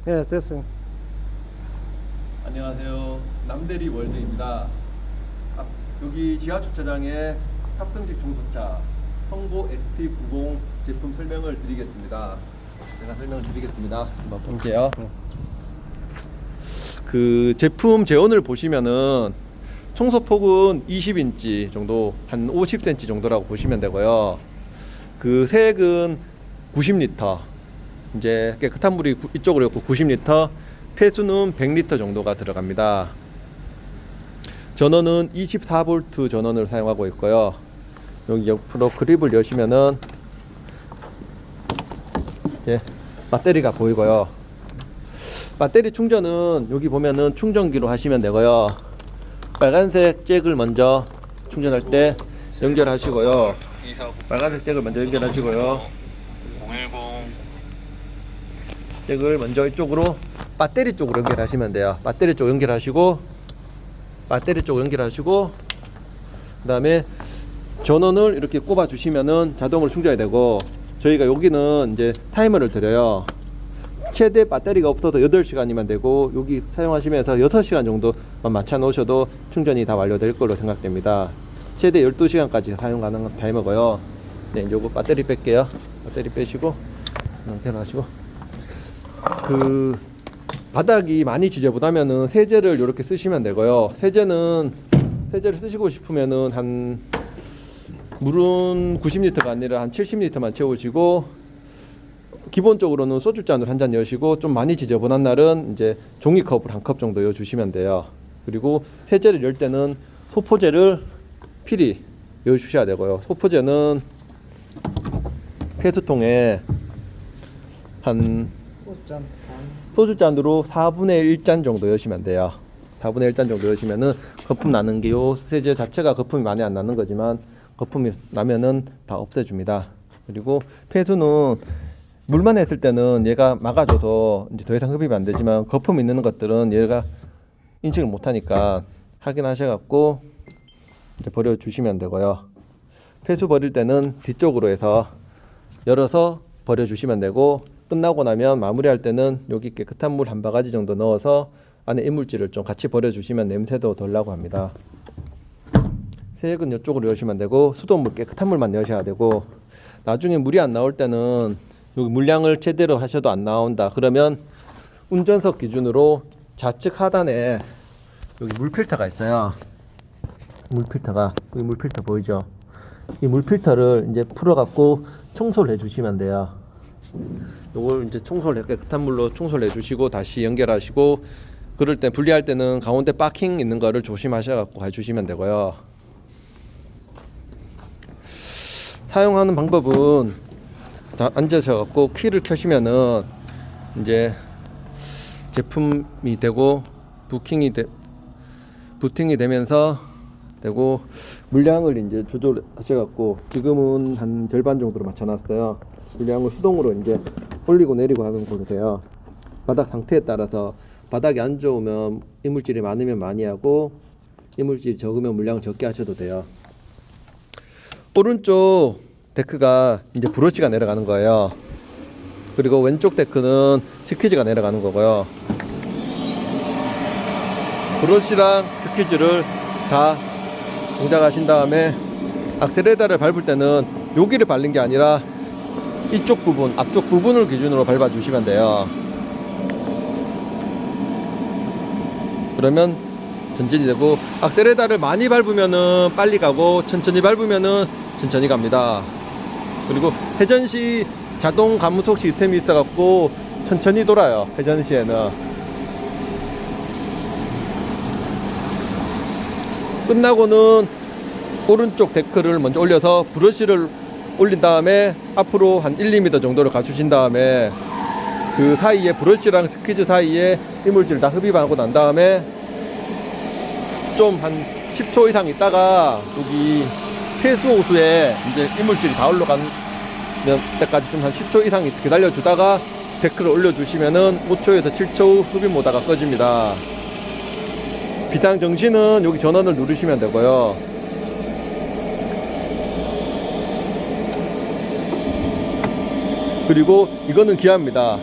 예, 됐어요. 안녕하세요. 남대리 월드입니다. 여기 지하주차장에 탑승식 중소차 성보 ST90 제품 설명을 드리겠습니다. 제가 설명을 드리겠습니다. 한번 볼게요. 그 제품 제원을 보시면은 청소폭은 20인치 정도, 한 50cm 정도라고 보시면 되고요. 그 색은 90리터, 이제 깨끗한 물이 이쪽으로 있고 90리터, 폐수는 100리터 정도가 들어갑니다. 전원은 24V 전원을 사용하고 있고요. 여기 옆으로 그립을 여시면은 배터리가 보이고요. 배터리 충전은 여기 보면은 충전기로 하시면 되고요. 빨간색 잭을 먼저 충전할 때 연결하시고요. 빨간색 잭을 먼저 연결하시고요. 010 잭을 먼저 이쪽으로 배터리 쪽으로 연결하시면 돼요. 배터리 쪽 연결하시고 그 다음에 전원을 이렇게 꼽아 주시면은 자동으로 충전이 되고, 저희가 여기는 이제 타이머를 드려요. 최대 배터리가 없어서 8시간이면 되고, 여기 사용하시면서 6시간 정도만 맞춰 놓으셔도 충전이 다 완료될 걸로 생각됩니다. 최대 12시간까지 사용 가능한 타이머고요. 네, 요거 배터리 뺄게요. 배터리 빼시고 상태로 하시고, 그 바닥이 많이 지저분하면은 세제를 이렇게 쓰시면 되고요. 세제를 쓰시고 싶으면은 한 물은 90리터가 아니라 한 70리터만 채우시고, 기본적으로는 소주잔을 한 잔 여시고, 좀 많이 지저분한 날은 이제 종이컵을 한 컵 정도 여 주시면 돼요. 그리고 세제를 열 때는 소포제를 필히 여 주셔야 되고요. 소포제는 폐수통에 한 소주잔으로 4분의 1잔 정도 여시면 돼요. 4분의 1잔 정도 여시면은 거품 나는 게, 요 세제 자체가 거품이 많이 안 나는 거지만 거품이 나면은 다 없애줍니다. 그리고 폐수는 물만 했을 때는 얘가 막아줘서 이제 더 이상 흡입이 안 되지만, 거품 있는 것들은 얘가 인식을 못하니까 확인하셔갖고 이제 버려주시면 되고요. 폐수 버릴 때는 뒤쪽으로 해서 열어서 버려주시면 되고, 끝나고 나면 마무리할 때는 여기 깨끗한 물 한 바가지 정도 넣어서 안에 이물질을 좀 같이 버려주시면 냄새도 덜 나고 합니다. 세액은 이쪽으로 여시면 되고, 수돗물 깨끗한 물만 여셔야 되고, 나중에 물이 안 나올 때는 여기 물량을 제대로 하셔도 안 나온다 그러면 운전석 기준으로 좌측 하단에 여기 물필터가 있어요. 물필터가, 여기 물필터 보이죠? 이 물필터를 이제 풀어 갖고 청소를 해 주시면 돼요. 요걸 이제 청소를, 깨끗한 물로 청소를 해 주시고 다시 연결하시고, 그럴 때 분리할 때는 가운데 박킹 있는 거를 조심하셔 갖고 해 주시면 되고요. 사용하는 방법은 앉으셔 갖고 키를 켜시면은 이제 제품이 되고 부팅이 되면서 되고, 물량을 이제 조절하셔 갖고, 지금은 한 절반 정도로 맞춰 놨어요. 물량을 수동으로 이제 올리고 내리고 하는 걸로 돼요. 바닥 상태에 따라서 바닥이 안 좋으면 이물질이 많으면 많이 하고, 이물질이 적으면 물량을 적게 하셔도 돼요. 오른쪽 데크가 이제 브러쉬가 내려가는 거예요. 그리고 왼쪽 데크는 스퀴즈가 내려가는 거고요. 브러쉬랑 스퀴즈를 다 동작하신 다음에 악셀레이터를 밟을 때는 여기를 밟는 게 아니라 이쪽 부분, 앞쪽 부분을 기준으로 밟아 주시면 돼요. 그러면 전진이 되고, 악셀레이터를 많이 밟으면은 빨리 가고, 천천히 밟으면은 천천히 갑니다. 그리고 회전시 자동 감속 시스템이 있어 갖고 천천히 돌아요. 회전시에는 끝나고는 오른쪽 데크를 먼저 올려서 브러쉬를 올린 다음에 앞으로 한 1, 2m 정도를 가주신 다음에, 그 사이에 브러쉬랑 스퀴즈 사이에 이물질 다 흡입하고 난 다음에 좀 한 10초 이상 있다가 여기 폐수 호수에 이제 이물질이 다 올라간 때까지 좀 한 10초 이상 기다려 주다가 데크를 올려 주시면은 5초에서 7초 후 흡입 모드가 꺼집니다. 비상 정시는 여기 전원을 누르시면 되고요. 그리고 이거는 기아입니다.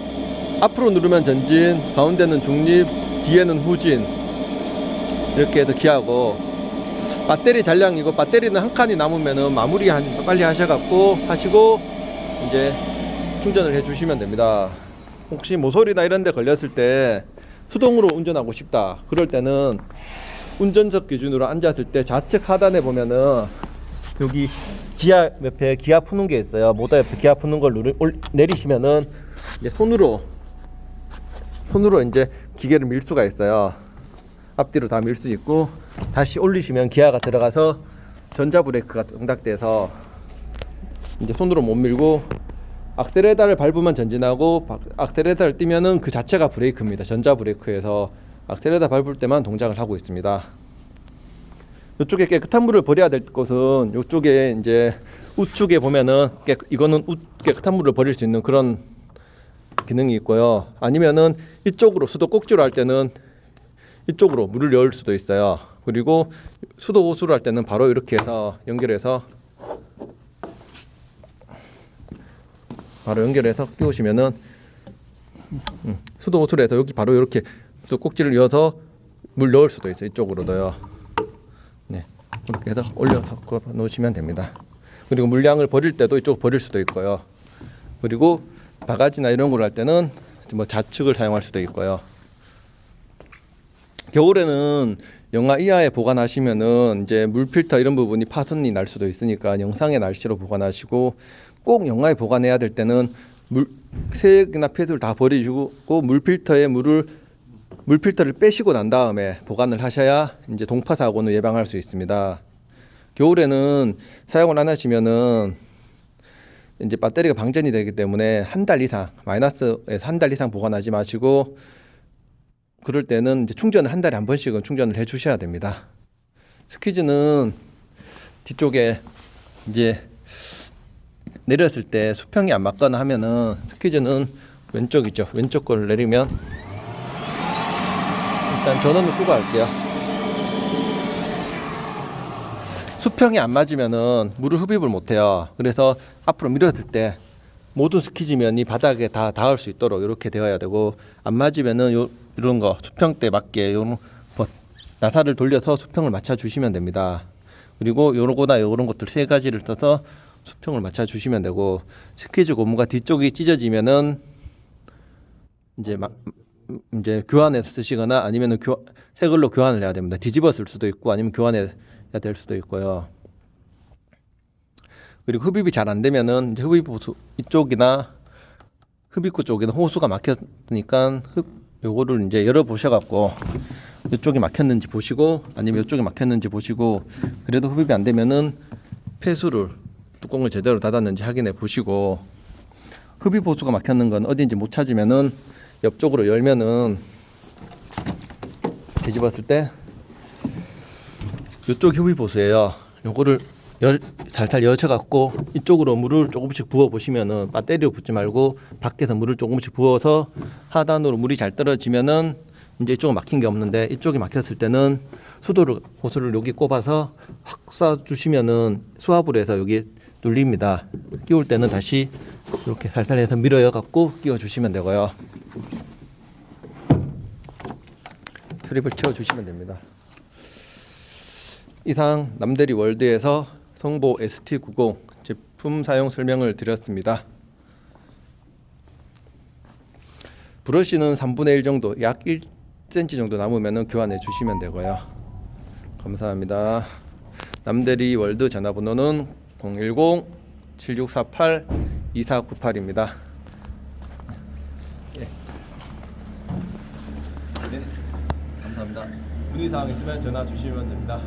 앞으로 누르면 전진, 가운데는 중립, 뒤에는 후진, 이렇게 해서 기하고, 배터리 잔량이고 배터리는 한 칸이 남으면은 마무리 빨리 하시고 이제 충전을 해 주시면 됩니다. 혹시 모서리나 이런 데 걸렸을 때 수동으로 운전하고 싶다 그럴 때는 운전석 기준으로 앉았을 때 좌측 하단에 보면은 여기 기아 옆에 기아 푸는 게 있어요. 모터 옆에 기아 푸는 걸 내리시면은 이제 손으로 이제 기계를 밀 수가 있어요. 앞뒤로 다 밀 수 있고, 다시 올리시면 기아가 들어가서 전자 브레이크가 동작돼서 이제 손으로 못 밀고, 악셀레다를 밟으면 전진하고 악셀레다를 띄면은 그 자체가 브레이크입니다. 전자 브레이크에서 악셀레다 밟을 때만 동작을 하고 있습니다. 이쪽에 깨끗한 물을 버려야 될 곳은 이쪽에 이제 우측에 보면은 이거는 깨끗한 물을 버릴 수 있는 그런 기능이 있고요. 아니면은 이쪽으로 수도 꼭지로 할 때는 이쪽으로 물을 넣을 수도 있어요. 그리고 수도 호수를 할 때는 바로 이렇게 해서 연결해서 끼우시면은 수도 호수를 해서 여기 바로 이렇게 수도 꼭지를 이어서 물 넣을 수도 있어요. 이쪽으로 넣어요. 네, 이렇게 해서 올려서 놓으시면 됩니다. 그리고 물량을 버릴 때도 이쪽 버릴 수도 있고요. 그리고 바가지나 이런 걸 할 때는 뭐 좌측을 사용할 수도 있고요. 겨울에는 영하 이하에 보관하시면은 이제 물 필터 이런 부분이 파손이 날 수도 있으니까 영상의 날씨로 보관하시고, 꼭 영하에 보관해야 될 때는 세액이나 폐수를 다 버리시고 물 필터를 빼시고 난 다음에 보관을 하셔야 이제 동파 사고는 예방할 수 있습니다. 겨울에는 사용을 안 하시면은 이제 배터리가 방전이 되기 때문에 한 달 이상, 마이너스에서 한 달 이상 보관하지 마시고, 그럴 때는 이제 충전을 한 달에 한 번씩은 충전을 해 주셔야 됩니다. 스퀴즈는 뒤쪽에 이제 내렸을 때 수평이 안 맞거나 하면은 스퀴즈는 왼쪽이죠. 왼쪽 걸 내리면, 일단 전원을 끄고 할게요. 수평이 안 맞으면은 물을 흡입을 못 해요. 그래서 앞으로 밀었을 때 모든 스퀴즈면이 바닥에 다 닿을 수 있도록 이렇게 되어야 되고, 안 맞으면은 이런 거 수평대 맞게 요런 나사를 돌려서 수평을 맞춰 주시면 됩니다. 그리고 요거나 요런 것들 세 가지를 써서 수평을 맞춰 주시면 되고, 스퀴즈 고무가 뒤쪽이 찢어지면은 이제 교환해서 쓰시거나 아니면은 새 걸로 교환을 해야 됩니다. 뒤집어 쓸 수도 있고 아니면 교환해야 될 수도 있고요. 그리고 흡입이 잘 안 되면은 이제 흡입구 쪽에는 호수가 막혔으니까 요거를 이제 열어 보셔 갖고 이쪽이 막혔는지 보시고, 아니면 이쪽이 막혔는지 보시고, 그래도 흡입이 안 되면은 폐수를 뚜껑을 제대로 닫았는지 확인해 보시고, 흡입 호수가 막혔는 건 어딘지 못 찾으면은 옆쪽으로 열면은 뒤집었을 때 이쪽 흡입 호수예요. 요거를 살살 여셔갖고 이쪽으로 물을 조금씩 부어 보시면은 배터리로 붓지 말고 밖에서 물을 조금씩 부어서 하단으로 물이 잘 떨어지면은 이제 이쪽은 막힌 게 없는데, 이쪽이 막혔을 때는 호수를 여기 꼽아서 확 쏴 주시면은 수압을 해서 여기 눌립니다. 끼울 때는 다시 이렇게 살살 해서 밀어여 갖고 끼워 주시면 되고요. 트립을 채워 주시면 됩니다. 이상 남대리 월드에서 성보 ST90 제품 사용 설명을 드렸습니다. 브러쉬는 3분의 1 정도, 약 1cm 정도 남으면 교환해 주시면 되고요. 감사합니다. 남대리 월드 전화번호는 010-7648-2498입니다. 네. 감사합니다. 문의사항 있으면 전화 주시면 됩니다.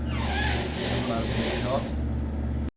감사합니다.